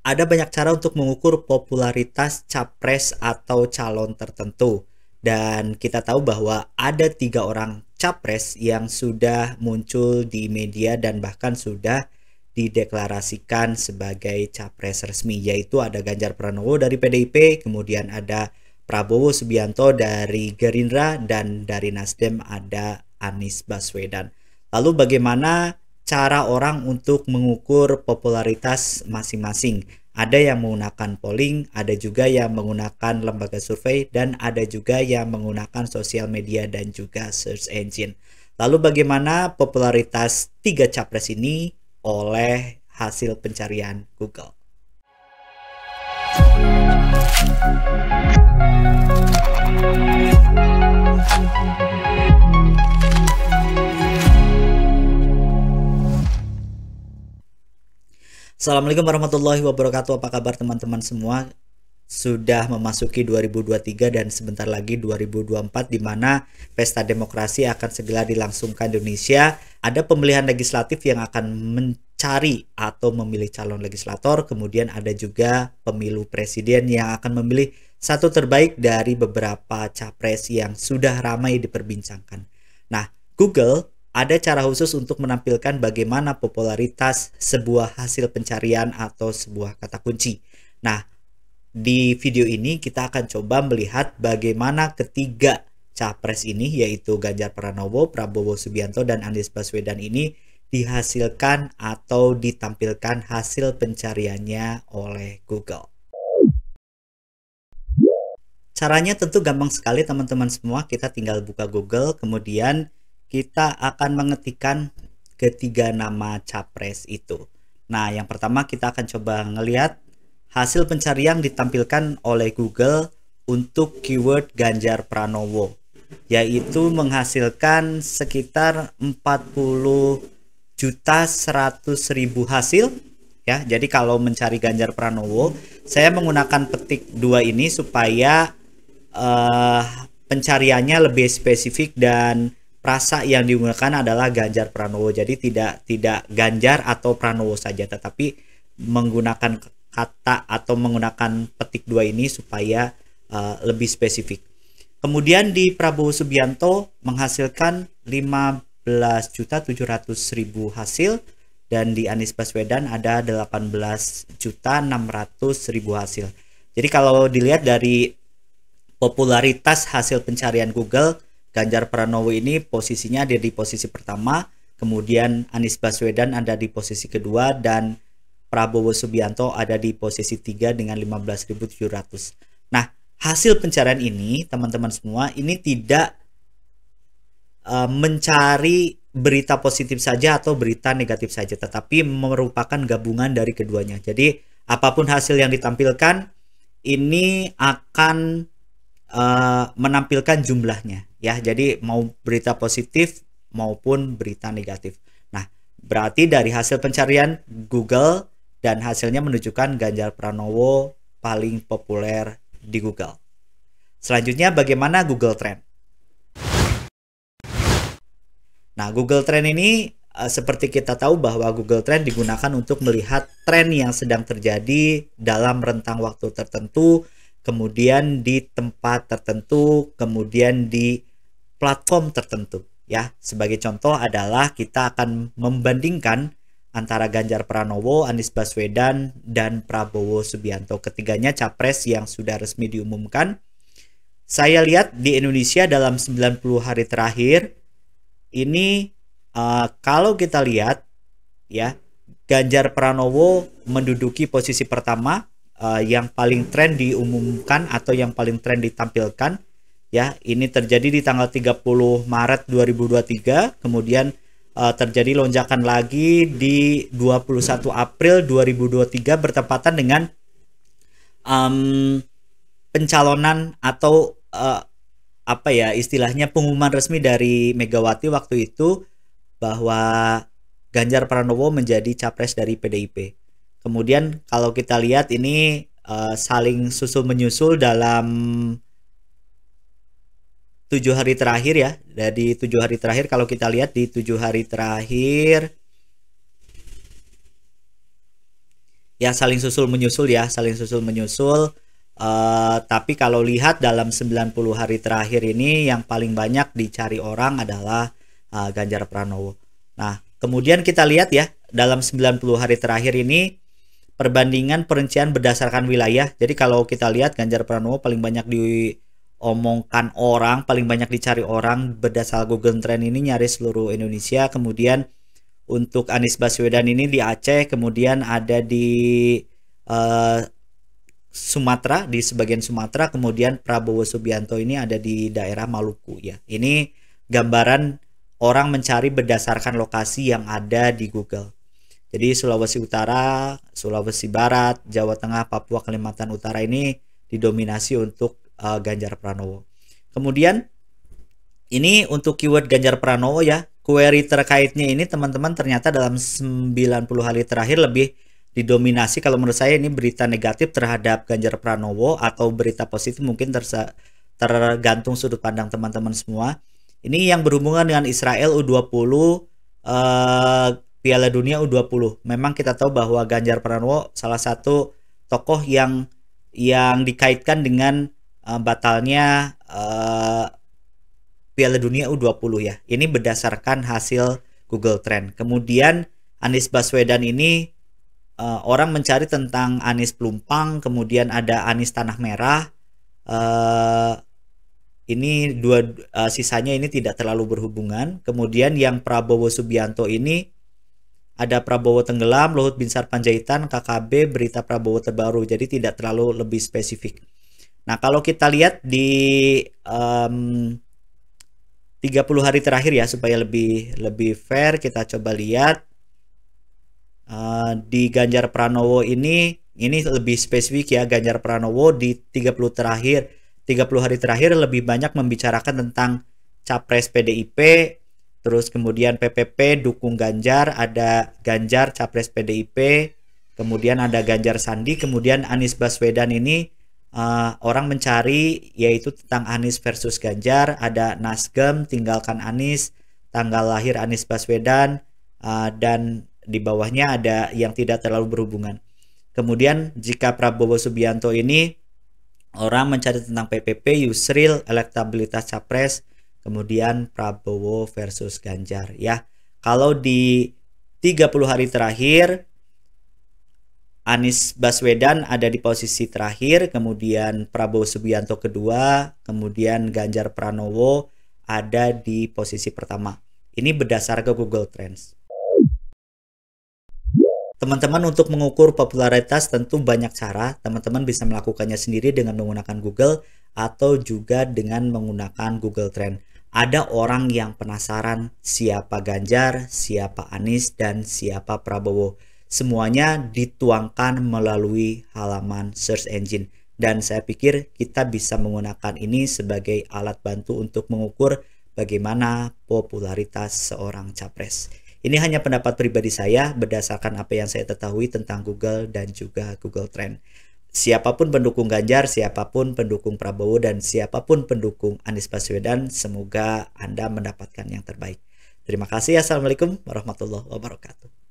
ada banyak cara untuk mengukur popularitas capres atau calon tertentu. Dan kita tahu bahwa ada 3 orang capres yang sudah muncul di media dan bahkan sudah dideklarasikan sebagai capres resmi, yaitu ada Ganjar Pranowo dari PDIP, kemudian ada Prabowo Subianto dari Gerindra, dan dari Nasdem ada Anies Baswedan. Lalu bagaimana cara orang untuk mengukur popularitas masing-masing? Ada yang menggunakan polling, ada juga yang menggunakan lembaga survei, dan ada juga yang menggunakan sosial media dan juga search engine. Lalu bagaimana popularitas 3 capres ini oleh hasil pencarian Google? Assalamualaikum warahmatullahi wabarakatuh. Apa kabar teman-teman semua? Sudah memasuki 2023 dan sebentar lagi 2024, di mana pesta demokrasi akan segera dilangsungkan di Indonesia. Ada pemilihan legislatif yang akan mencari atau memilih calon legislator, kemudian ada juga pemilu presiden yang akan memilih satu terbaik dari beberapa capres yang sudah ramai diperbincangkan. Nah, Google ada cara khusus untuk menampilkan bagaimana popularitas sebuah hasil pencarian atau sebuah kata kunci. Nah, di video ini kita akan coba melihat bagaimana ketiga capres ini, yaitu Ganjar Pranowo, Prabowo Subianto, dan Anies Baswedan ini dihasilkan atau ditampilkan hasil pencariannya oleh Google. Caranya tentu gampang sekali teman-teman semua. Kita tinggal buka Google, kemudian kita akan mengetikkan ketiga nama capres itu. Nah, yang pertama kita akan coba ngelihat hasil pencarian ditampilkan oleh Google untuk keyword Ganjar Pranowo, yaitu menghasilkan sekitar 40.100.000 hasil ya. Jadi kalau mencari Ganjar Pranowo, saya menggunakan petik 2 ini supaya pencariannya lebih spesifik dan frasa yang digunakan adalah Ganjar Pranowo. Jadi tidak Ganjar atau Pranowo saja, tetapi menggunakan kata atau menggunakan petik 2 ini supaya lebih spesifik. Kemudian di Prabowo Subianto menghasilkan 15.700.000 hasil, dan di Anies Baswedan ada 18.600.000 hasil. Jadi kalau dilihat dari popularitas hasil pencarian Google, Ganjar Pranowo ini posisinya ada di posisi pertama, kemudian Anies Baswedan ada di posisi kedua, dan Prabowo Subianto ada di posisi 3 dengan 15.700. Nah, hasil pencarian ini teman-teman semua ini tidak mencari berita positif saja atau berita negatif saja, tetapi merupakan gabungan dari keduanya. Jadi apapun hasil yang ditampilkan ini akan menampilkan jumlahnya ya. Jadi mau berita positif maupun berita negatif. Nah, berarti dari hasil pencarian Google dan hasilnya menunjukkan Ganjar Pranowo paling populer di Google. Selanjutnya bagaimana Google Trend? Nah, Google Trend ini seperti kita tahu bahwa Google Trend digunakan untuk melihat tren yang sedang terjadi dalam rentang waktu tertentu, kemudian di tempat tertentu, kemudian di platform tertentu ya. Sebagai contoh adalah kita akan membandingkan antara Ganjar Pranowo, Anies Baswedan, dan Prabowo Subianto. Ketiganya capres yang sudah resmi diumumkan. Saya lihat di Indonesia dalam 90 hari terakhir ini kalau kita lihat ya, Ganjar Pranowo menduduki posisi pertama, yang paling tren diumumkan atau yang paling tren ditampilkan ya. Ini terjadi di tanggal 30 Maret 2023, kemudian terjadi lonjakan lagi di 21 April 2023 bertepatan dengan pencalonan atau apa ya istilahnya, pengumuman resmi dari Megawati waktu itu bahwa Ganjar Pranowo menjadi capres dari PDIP. Kemudian kalau kita lihat ini saling susul menyusul dalam 7 hari terakhir ya. Dari 7 hari terakhir, kalau kita lihat di 7 hari terakhir Ya saling susul menyusul ya, saling susul menyusul. Tapi kalau lihat dalam 90 hari terakhir ini yang paling banyak dicari orang adalah Ganjar Pranowo. Nah, kemudian kita lihat ya, dalam 90 hari terakhir ini perbandingan perincian berdasarkan wilayah. Jadi kalau kita lihat Ganjar Pranowo paling banyak diomongkan orang, paling banyak dicari orang berdasar Google Trend ini nyaris seluruh Indonesia. Kemudian untuk Anies Baswedan ini di Aceh, kemudian ada di Sumatera, di sebagian Sumatera, kemudian Prabowo Subianto ini ada di daerah Maluku ya. Ini gambaran orang mencari berdasarkan lokasi yang ada di Google. Jadi Sulawesi Utara, Sulawesi Barat, Jawa Tengah, Papua, Kalimantan Utara ini didominasi untuk Ganjar Pranowo. Kemudian ini untuk keyword Ganjar Pranowo ya. Query terkaitnya ini teman-teman ternyata dalam 90 hari terakhir lebih didominasi, kalau menurut saya ini berita negatif terhadap Ganjar Pranowo atau berita positif mungkin tergantung sudut pandang teman-teman semua. Ini yang berhubungan dengan Israel U20, Piala Dunia U20. Memang kita tahu bahwa Ganjar Pranowo salah satu tokoh yang dikaitkan dengan batalnya Piala Dunia U20 ya. Ini berdasarkan hasil Google Trend. Kemudian Anies Baswedan ini orang mencari tentang Anies Pelumpang, kemudian ada Anies Tanah Merah. Ini sisanya ini tidak terlalu berhubungan. Kemudian yang Prabowo Subianto ini ada Prabowo Tenggelam, Luhut Binsar Panjaitan, KKB, berita Prabowo terbaru. Jadi tidak terlalu lebih spesifik. Nah, kalau kita lihat di 30 hari terakhir ya, supaya lebih fair, kita coba lihat di Ganjar Pranowo ini lebih spesifik ya. Ganjar Pranowo di 30 hari terakhir lebih banyak membicarakan tentang capres PDIP, terus kemudian PPP dukung Ganjar, ada Ganjar capres PDIP, kemudian ada Ganjar Sandi, kemudian Anies Baswedan ini orang mencari yaitu tentang Anies versus Ganjar, ada Nasdem tinggalkan Anies, tanggal lahir Anies Baswedan, dan di bawahnya ada yang tidak terlalu berhubungan. Kemudian jika Prabowo Subianto ini orang mencari tentang PPP, Yusril, elektabilitas capres, kemudian Prabowo versus Ganjar ya. Kalau di 30 hari terakhir Anies Baswedan ada di posisi terakhir, kemudian Prabowo Subianto kedua, kemudian Ganjar Pranowo ada di posisi pertama. Ini berdasarkan Google Trends. Teman-teman, untuk mengukur popularitas tentu banyak cara. Teman-teman bisa melakukannya sendiri dengan menggunakan Google atau juga dengan menggunakan Google Trend. Ada orang yang penasaran siapa Ganjar, siapa Anies, dan siapa Prabowo. Semuanya dituangkan melalui halaman search engine. Dan saya pikir kita bisa menggunakan ini sebagai alat bantu untuk mengukur bagaimana popularitas seorang capres. Ini hanya pendapat pribadi saya berdasarkan apa yang saya ketahui tentang Google dan juga Google Trend. Siapapun pendukung Ganjar, siapapun pendukung Prabowo, dan siapapun pendukung Anies Baswedan, semoga Anda mendapatkan yang terbaik. Terima kasih. Assalamualaikum warahmatullahi wabarakatuh.